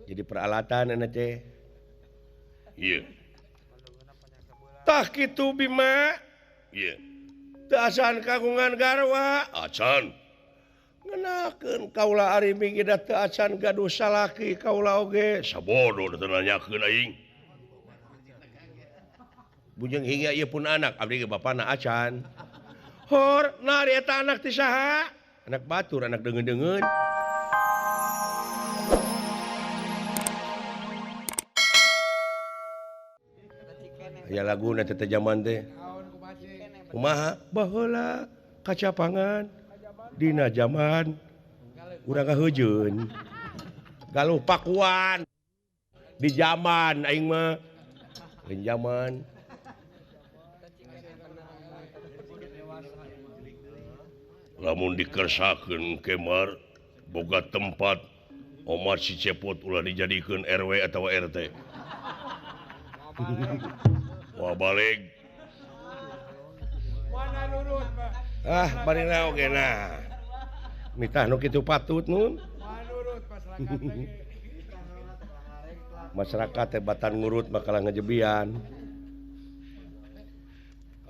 Jadi peralatan enak teh. Iya. Tah kitu Bima. Iya. Teu acan kagungan garwa. Acan. Ngenakeun kaula ari minggi da teu acan gaduh salaki kaula oge. Sabodo da nanyakeun aing. Bujeng hingga ieu pun anak abdi ge bapana acan. Hor, nah eta anak ti saha? Anak batur, anak deungeun-deungeun. Aya laguna teh zaman teh. Kumaha? Baheula kacapangan dina zaman urang kaheujeun. Galuh pakuan di zaman aing mah. Lain zaman. Lamun dikersakeun Kemar boga tempat Omar si Cepot ulah dijadikeun RW atau RT. Wah balik. Mana nurut, Pak? Barina oge nah. Mitah nu kitu patut nun. Mana nurut masyarakat lagi. Masyarakat teh batan ngurut bakal ngejebian.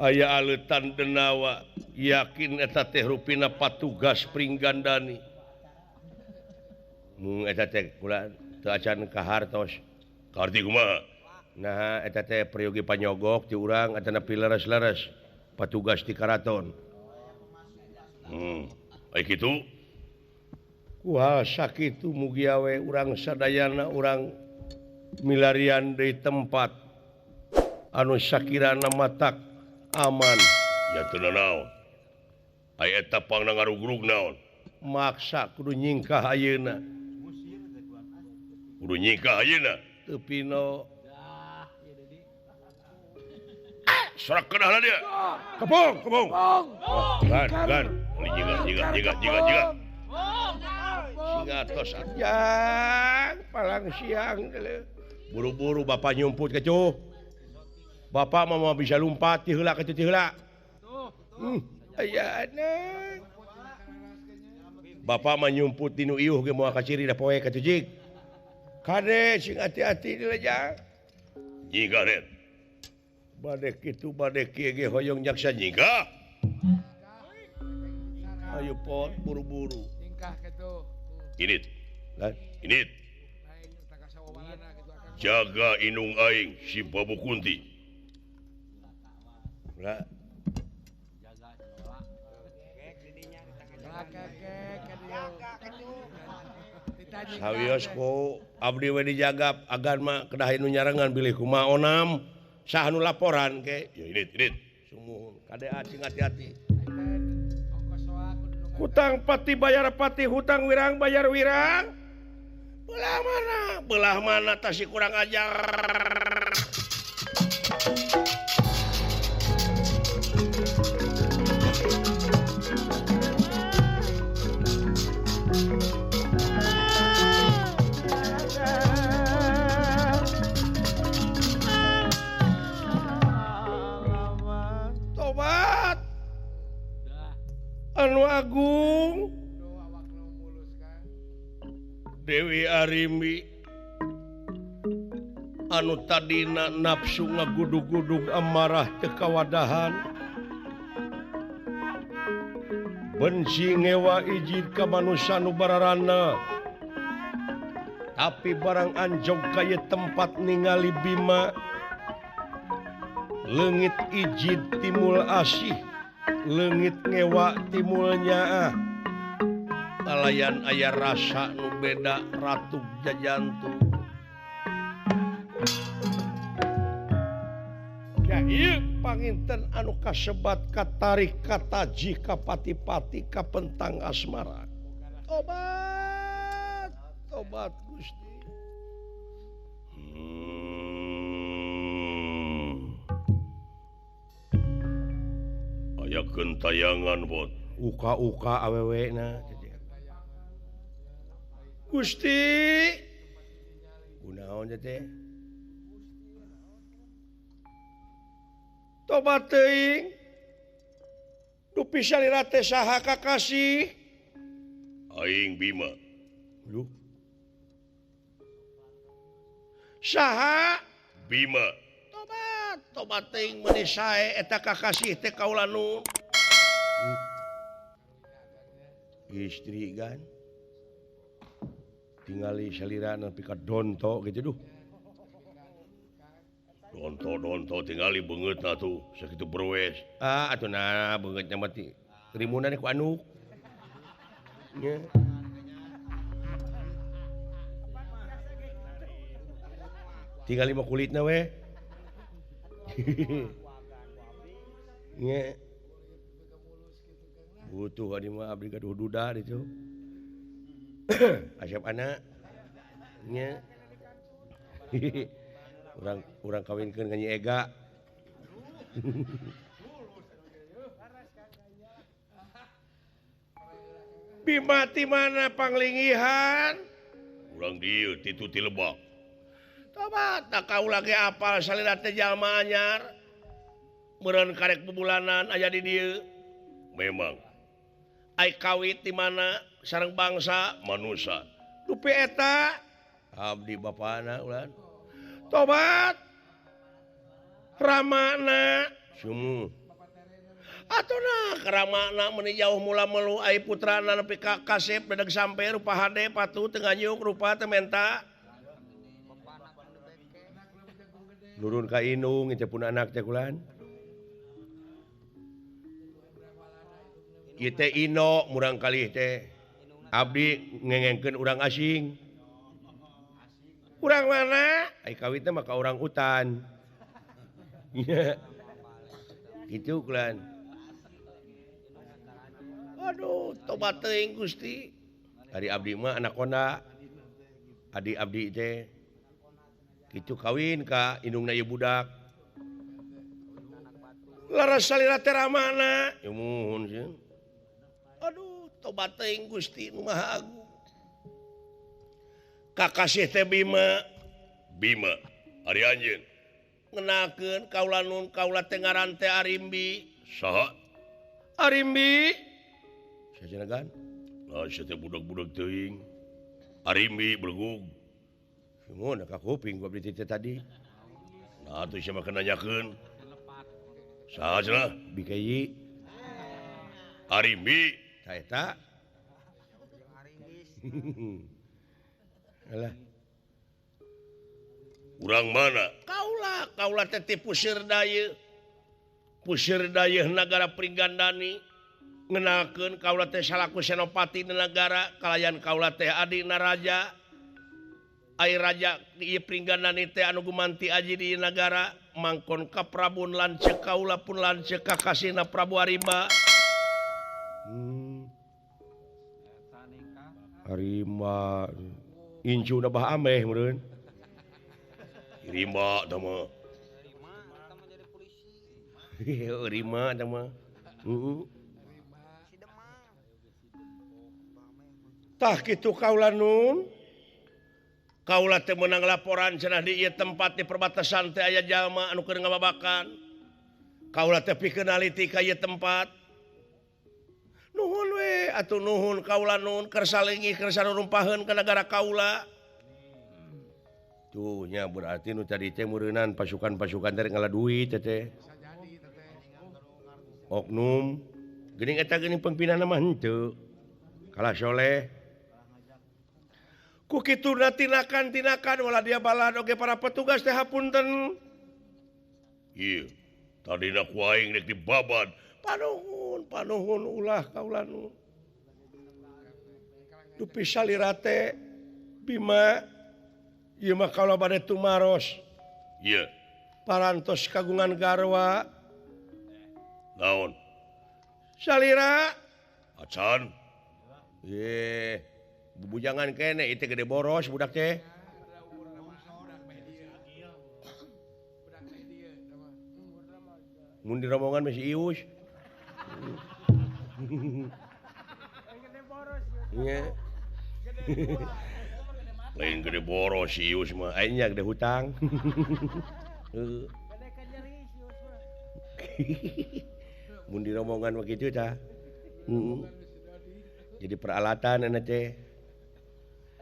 Aya aleutan denawa yakin eta teh rupina patugas Pringgandani. Mung eta teh kula teu acan kahartos. Karti kumaha? Nah eta teh peryogi panyogok ti urang atana pileres-leres patugas di karaton. Ai kitu. Wah sakitu mugi awe urang sadayana urang milarian deui tempat anu sakirana matak aman. Ya teu naon. Ai eta pangna ngarugrug naon? Maksa kudu nyingkah ayeuna. Kudu nyingkah ayeuna. Teu pino. Sorak kenahna dia. Kepung. Gan. Jiga. Singa tos atjang palang siang. Buru-buru bapak nyumput kecuh. Bapak mau bisa lompat ti heula kecuh ti heula. Aya anak. Bapak mah nyumput di nu iuh ge moal kaciri da poe kecuh jig. Kade sing hati-hati di lejang. Jiga den. Bade kitu bade kieu ge hoyong jaksa Jiga. Ayo pot buru-buru. Tingkah gitu. Init. Lan Init. Aing tak sawawarana gitu akan. Jaga inung aing si Babu Kunti. lah sawios ku abdi we dijagap agan mah kedah nu nyarengan bilih kumaha onam saha nu laporan ke Ya init. sumuhun kadea cing hati-hati Ongkos soa kudu nunggu. hutang pati bayar pati hutang wirang bayar wirang belah mana tasih kurang ajar tobat anu agung Doa waktu mulus kan. Dewi Arimi anu tadina nafsu ngagudug-gudug amarah teu kawadahan benci ngewa ijid ka manusia nu bararana tapi barang anjog kaya tempat ningali Bima leungit ijid timul asih leungit ngewa timulnya kalayan aya rasa nu beda ratug jajantu ya ieu panginten anu kasebat katarik kataji kapati-pati kapentang asmara tobat Gusti Aya tayangan bot. uka-uka awewe na Gusti kunaon teh tobat teuing dupi salira teh saha kakasih Aing Bima. lu saha Bima tobat teuing meuni sae eta kakasih teh kaula nu istri kan tingali salira nepi ka donto gitu duh donto tinggali beungeut tuh sakitu berwes atuh nah beungeutnya mati rimunan ku anu nya tinggali mah kulitna we nya butuh adi mah abdi gaduh duda itu asap anak nya urang kawinkeun ka Nyi Ega Bima ti mana panglingihan urang dieu titu ti Lebak tobat tak kaula ge apal salira teh jalma anyar meureun karek bubulanan aya di dieu memang ai kawit di mana sareng bangsa manusia dupi eta abdi bapana ulan tobat ramana sumu atuna karamana meuni jauh mula melu ai putrana nepi ka kasep dadag sampe rupa hade patuh teu nganyuk rupa teu menta nurun ka indung teh pun anak teh kulan ieu teh ino murang kalih teh abdi ngengengkeun urang asing urang mana ai kawit teh mah ka urang utan gitu kulan aduh tobat teuing Gusti ari abdi mah anakonda adi abdi teh kitu kawin ka indungna ieu budak laras salira teh ramana ya muhun sih aduh tobat teuing Gusti nu Maha Agung kakasih teh Bima ari anjeun ngenakeun kaula nun kaula teh ngaran teh Arimbi saha Arimbi sajenagan nah teh budak-budak teuing Arimbi belegug mun ka kuping gua beli teh tadi nah atuh sia mah nanyakeun saha cenah BKI Arimbi ta eta alah urang mana kaula teh ti pusir dayeuh nagara Pringgandani ngenakeun kaula teh salaku senopati di nagara kalayan kaula teh adina raja ai raja ieu Pringgandani teh anu gumanti aji di nagara mangkon ka Prabu lanceuk kaula pun lanceuk ka kasihna Prabu Arimba Arimba incu na bah ameh meureun Rimba tah mah Rima eta mah tah kitu kaula nun kaula teh meunang laporan cenah di ieu tempat di perbatasan teh aya jalma anu keur ngababakan kaula teh pikeun naliti ka ieu tempat nuhun we atuh nuhun kaula nun keur salingih keur sarurumpaheun ka nagara kaula tuh nya berarti nu tadi teh meureunan pasukan-pasukan teh ngala duit teh oknum geuning eta geuning pempinana mah henteu kalah soleh ku kitu tinakan wala dia balad oge para petugas teh hapunten ieu tadina ku aing rek dibabad panuhun ulah kaula nu dupi salira teh Bima ieu mah kaula bade tumaros ieu parantos kagungan garwa naon salira acan ye bubujangan kene itu gede boros budak teh mun di rombongan masih ius nya lain gede boros si ius mah aingnya gede hutang mun di rombongan begitu tah jadi peralatan enak teh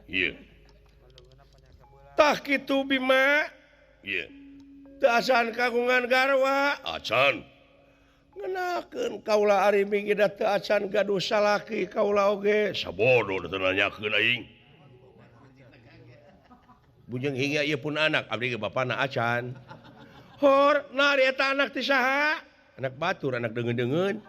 iya tah kitu Bima Iya. teu asan kagungan garwa Acan. ngenakeun kaula ari minggi da teu acan gaduh salaki kaula oge Sabodo teu nanyakeun aing. bujeng hingga ieu pun anak abdi ge bapana acan hor nah eta anak ti saha anak batur anak deungeun-deungeun